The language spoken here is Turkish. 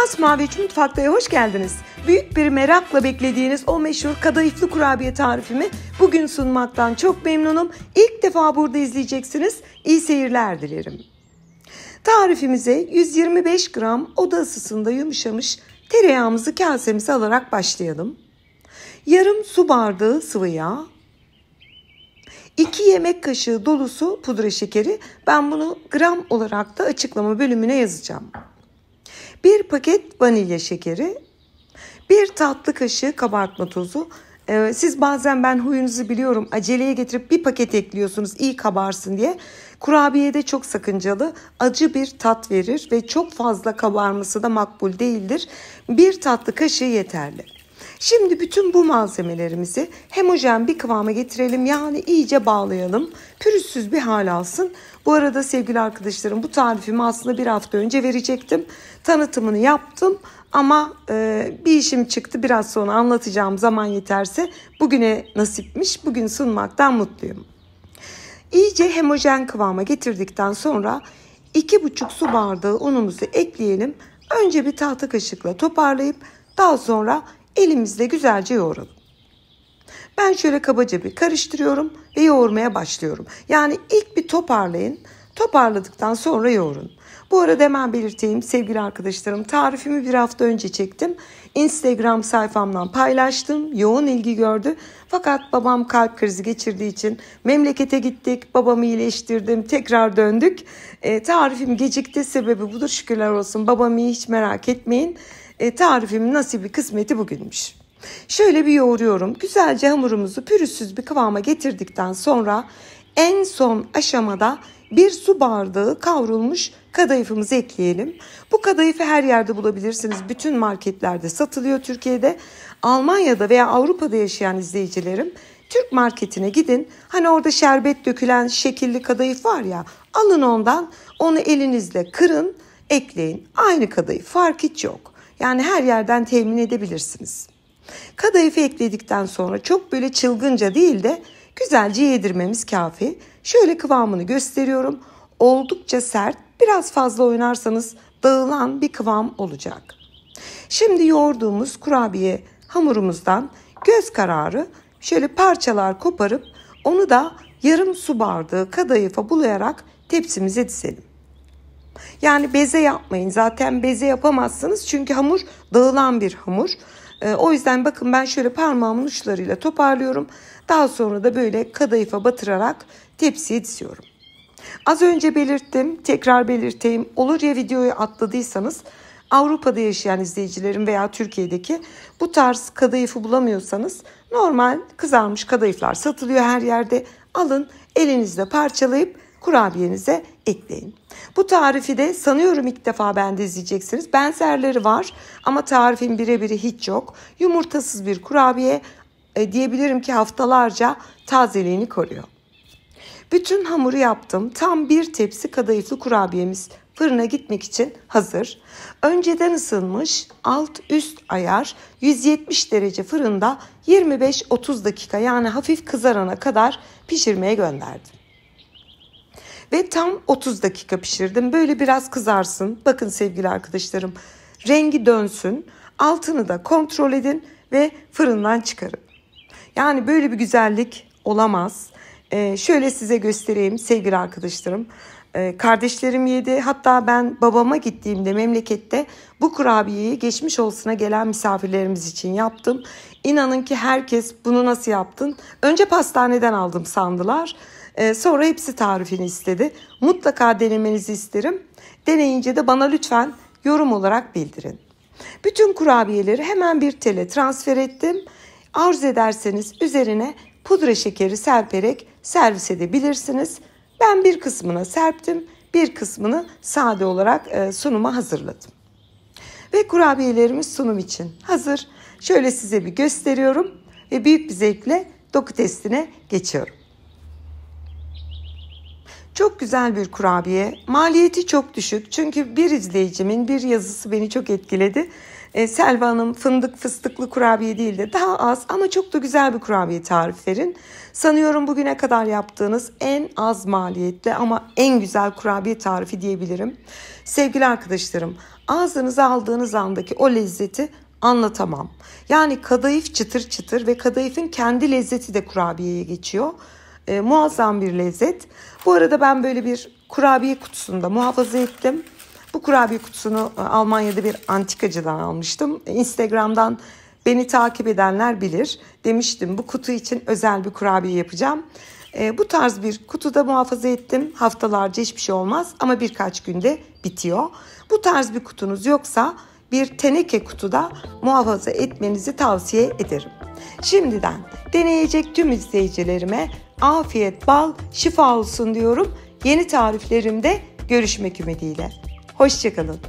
Masmavi Mutfak'ta hoş geldiniz. Büyük bir merakla beklediğiniz o meşhur kadayıflı kurabiye tarifimi bugün sunmaktan çok memnunum. İlk defa burada izleyeceksiniz. İyi seyirler dilerim. Tarifimize 125 gram oda ısısında yumuşamış tereyağımızı kasemize alarak başlayalım. Yarım su bardağı sıvı yağ, 2 yemek kaşığı dolusu pudra şekeri. Ben bunu gram olarak da açıklama bölümüne yazacağım. 1 paket vanilya şekeri, 1 tatlı kaşığı kabartma tozu. Siz bazen, ben huyunuzu biliyorum, aceleye getirip bir paket ekliyorsunuz iyi kabarsın diye. Kurabiyede çok sakıncalı, acı bir tat verir ve çok fazla kabarması da makbul değildir. 1 tatlı kaşığı yeterli. Şimdi bütün bu malzemelerimizi homojen bir kıvama getirelim. Yani iyice bağlayalım. Pürüzsüz bir hal alsın. Bu arada sevgili arkadaşlarım, bu tarifimi aslında bir hafta önce verecektim. Tanıtımını yaptım ama bir işim çıktı. Biraz sonra anlatacağım, zaman yeterse. Bugüne nasipmiş. Bugün sunmaktan mutluyum. İyice homojen kıvama getirdikten sonra 2,5 su bardağı unumuzu ekleyelim. Önce bir tahta kaşıkla toparlayıp daha sonra elimizle güzelce yoğuralım. Ben şöyle kabaca bir karıştırıyorum ve yoğurmaya başlıyorum. Yani ilk bir toparlayın. Toparladıktan sonra yoğurun. Bu arada hemen belirteyim sevgili arkadaşlarım, tarifimi bir hafta önce çektim. Instagram sayfamdan paylaştım. Yoğun ilgi gördü. Fakat babam kalp krizi geçirdiği için memlekete gittik. Babamı iyileştirdim. Tekrar döndük. Tarifim gecikti. Sebebi budur. Şükürler olsun. Babamı hiç merak etmeyin. Tarifimin nasibi kısmeti bugünmüş. Şöyle bir yoğuruyorum. Güzelce hamurumuzu pürüzsüz bir kıvama getirdikten sonra en son aşamada 1 su bardağı kavrulmuş kadayıfımızı ekleyelim. Bu kadayıfı her yerde bulabilirsiniz. Bütün marketlerde satılıyor Türkiye'de. Almanya'da veya Avrupa'da yaşayan izleyicilerim, Türk marketine gidin. Hani orada şerbet dökülen şekilli kadayıf var ya, alın ondan, onu elinizle kırın, ekleyin. Aynı kadayıf, fark hiç yok. Yani her yerden temin edebilirsiniz. Kadayıfı ekledikten sonra çok böyle çılgınca değil de güzelce yedirmemiz kafi. Şöyle kıvamını gösteriyorum. Oldukça sert, biraz fazla oynarsanız dağılan bir kıvam olacak. Şimdi yoğurduğumuz kurabiye hamurumuzdan göz kararı şöyle parçalar koparıp onu da yarım su bardağı kadayıfa bulayarak tepsimize dizelim. Yani beze yapmayın. Zaten beze yapamazsınız çünkü hamur dağılan bir hamur. O yüzden bakın, ben şöyle parmağımın uçlarıyla toparlıyorum. Daha sonra da böyle kadayıfa batırarak tepsiye diziyorum. Az önce belirttim, tekrar belirteyim. Olur ya videoyu atladıysanız, Avrupa'da yaşayan izleyicilerim veya Türkiye'deki bu tarz kadayıfı bulamıyorsanız, normal kızarmış kadayıflar satılıyor her yerde. Alın, elinizle parçalayıp kurabiyenize ekleyin. Bu tarifi de sanıyorum ilk defa bende izleyeceksiniz. Benzerleri var ama tarifin birebiri hiç yok. Yumurtasız bir kurabiye, diyebilirim ki haftalarca tazeliğini koruyor. Bütün hamuru yaptım. Tam bir tepsi kadayıflı kurabiyemiz fırına gitmek için hazır. Önceden ısınmış alt üst ayar 170 derece fırında 25-30 dakika, yani hafif kızarana kadar pişirmeye gönderdim. Ve tam 30 dakika pişirdim. Böyle biraz kızarsın. Bakın sevgili arkadaşlarım, rengi dönsün. Altını da kontrol edin ve fırından çıkarın. Yani böyle bir güzellik olamaz. Şöyle size göstereyim sevgili arkadaşlarım. Kardeşlerim yedi. Hatta ben babama gittiğimde memlekette bu kurabiyeyi geçmiş olsuna gelen misafirlerimiz için yaptım. İnanın ki herkes bunu nasıl yaptın? Önce pastaneden aldım sandılar. Sonra hepsi tarifini istedi. Mutlaka denemenizi isterim. Deneyince de bana lütfen yorum olarak bildirin. Bütün kurabiyeleri hemen bir tele transfer ettim. Arzu ederseniz üzerine pudra şekeri serperek servis edebilirsiniz. Ben bir kısmına serptim, bir kısmını sade olarak sunuma hazırladım. Ve kurabiyelerimiz sunum için hazır. Şöyle size bir gösteriyorum ve büyük bir zevkle doku testine geçiyorum. Çok güzel bir kurabiye. Maliyeti çok düşük. Çünkü bir izleyicimin bir yazısı beni çok etkiledi. Selva Hanım, fındık fıstıklı kurabiye değil de daha az ama çok da güzel bir kurabiye tarif verin. Sanıyorum bugüne kadar yaptığınız en az maliyetli ama en güzel kurabiye tarifi diyebilirim. Sevgili arkadaşlarım, ağzınıza aldığınız andaki o lezzeti anlatamam. Yani kadayıf çıtır çıtır ve kadayıfın kendi lezzeti de kurabiyeye geçiyor. Muazzam bir lezzet. Bu arada ben böyle bir kurabiye kutusunda muhafaza ettim. Bu kurabiye kutusunu Almanya'da bir antikacıdan almıştım. Instagram'dan beni takip edenler bilir. Demiştim bu kutu için özel bir kurabiye yapacağım. Bu tarz bir kutuda muhafaza ettim. Haftalarca hiçbir şey olmaz ama birkaç günde bitiyor. Bu tarz bir kutunuz yoksa bir teneke kutuda muhafaza etmenizi tavsiye ederim. Şimdiden deneyecek tüm izleyicilerime afiyet, bal, şifa olsun diyorum. Yeni tariflerimde görüşmek ümidiyle. Hoşça kalın.